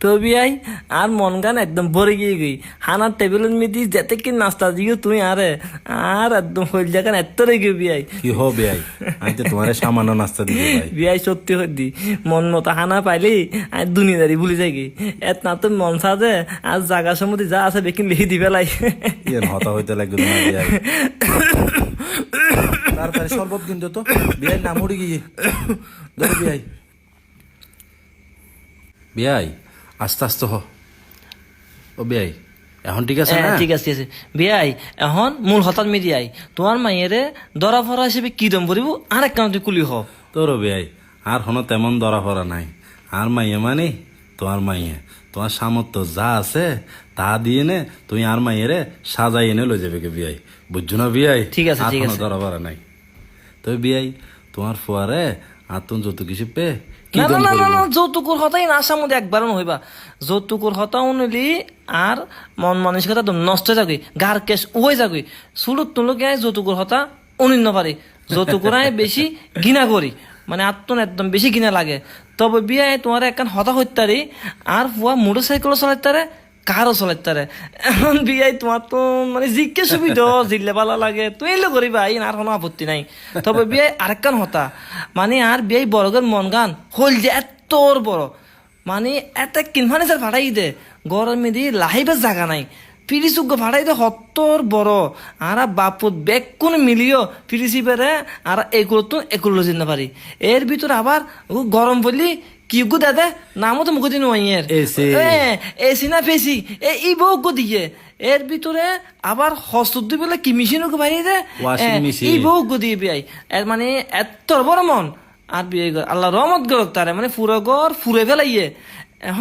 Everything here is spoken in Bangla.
তো বিয়াই আর মন গান একদম ভরে গিয়ে গই হানার টেবিলের মিদি যেতে কি নাস্তা দিও তুমি আরে আর একদম হইল জায়গা এত রেগে বিয়াই কি হো বেয়াই আমি তো তোমার সামান্য নাস্তা দিবি ভাই বিয়াই সত্যি হইদি মন মতো হানা পাইলি আর দুনিয়াদারি ভুলে যাই কি এত না তো মন সাজে আর জাগা সম্মতি যা আছে বেকিন লিখে দিবে লাই ইয়ে হতা হইতে লাগবে তোমার বেয়াই তাড়াতাড়ি শরবত কিনতো তো বিয়াই না মরে গিয়ে ধরো বিয়াই বিয়াই আস্তে আস্তে হ ও বিয়াই এখন ঠিক আছে না ঠিক আছে ঠিক আছে বিয়াই এখন মূল হঠাৎ মিডিয়াই তোমার মাইয়েরে দরা ফরা হিসেবে কি দম ভরিব আর এক কাউন্টে কুলি হ তোর বিয়াই আর হনো তেমন ধরা পড়া নাই আর মাইয়ে মানে তোমার মাইয়ে তোমার সামর্থ্য যা আছে তা দিয়ে নে তুমি আর মাইয়েরে সাজাই এনে লই যাবে কে বিয়াই বুঝছো না বিয়াই ঠিক আছে, আর ঠিক কোনো আছে। ধরা পড়া নাই তো বিয়াই তোমার ফুয়ারে আর তুমি যত কিছু পে কি না না দম না না করিব? না যৌতুকুর হতাই না আসার মধ্যে একবারও নহইবা যৌতুকুর হতা উনলি আর মন মানসিকতা একদম নষ্ট হয়ে যাবে গার কেস হয়ে যাবে সুলুক তুলুকে যৌতুকুর হতা অনিন্ন পারে যৌতুকুরাই বেশি ঘৃণা করি মানে আত্মন একদম বেশি ঘৃণা লাগে তবে বিয়ে তোমার একখান হতা হত্যারি আর ফুয়া মোটর সাইকেলও চলাইতারে কারও চলাইতারে এখন বিয়ে তোমার তো মানে জিজ্ঞেস সুবিধা জিল্লে পালা লাগে তুই এলো করিবা এই আর কোনো আপত্তি নাই তবে বিয়ে আরেকখান হতা মানে আর বিয়ে বড়গের মন গান হল যে এত বড় মানে এত কিনফানে স্যার ভাড়াই দে গরমে দিয়ে লাহিবে জায়গা নাই পিরিসুগ্য ভাড়াই দে হত্তর বড় আর বাপুত বেগ কোন মিলিও পিরিসি পেরে আর এগুলো তো এগুলো চিনতে পারি এর ভিতরে আবার গরম পড়লি কি গো দাদা নামও তো মুখে দিন ওয়াইয়ের এসি। এসি না ফেসি এই বউ দিয়ে এর ভিতরে আবার হস্তুদ্দি বলে কি মেশিন ওকে বাইরে দে Washing machine। এই বউ দিয়ে বিয়াই এর মানে এত বড় মন আর বিয়ে আল্লাহ রহমত গরক তারে মানে ফুরে গর ফুরে ফেলাইয়ে এখন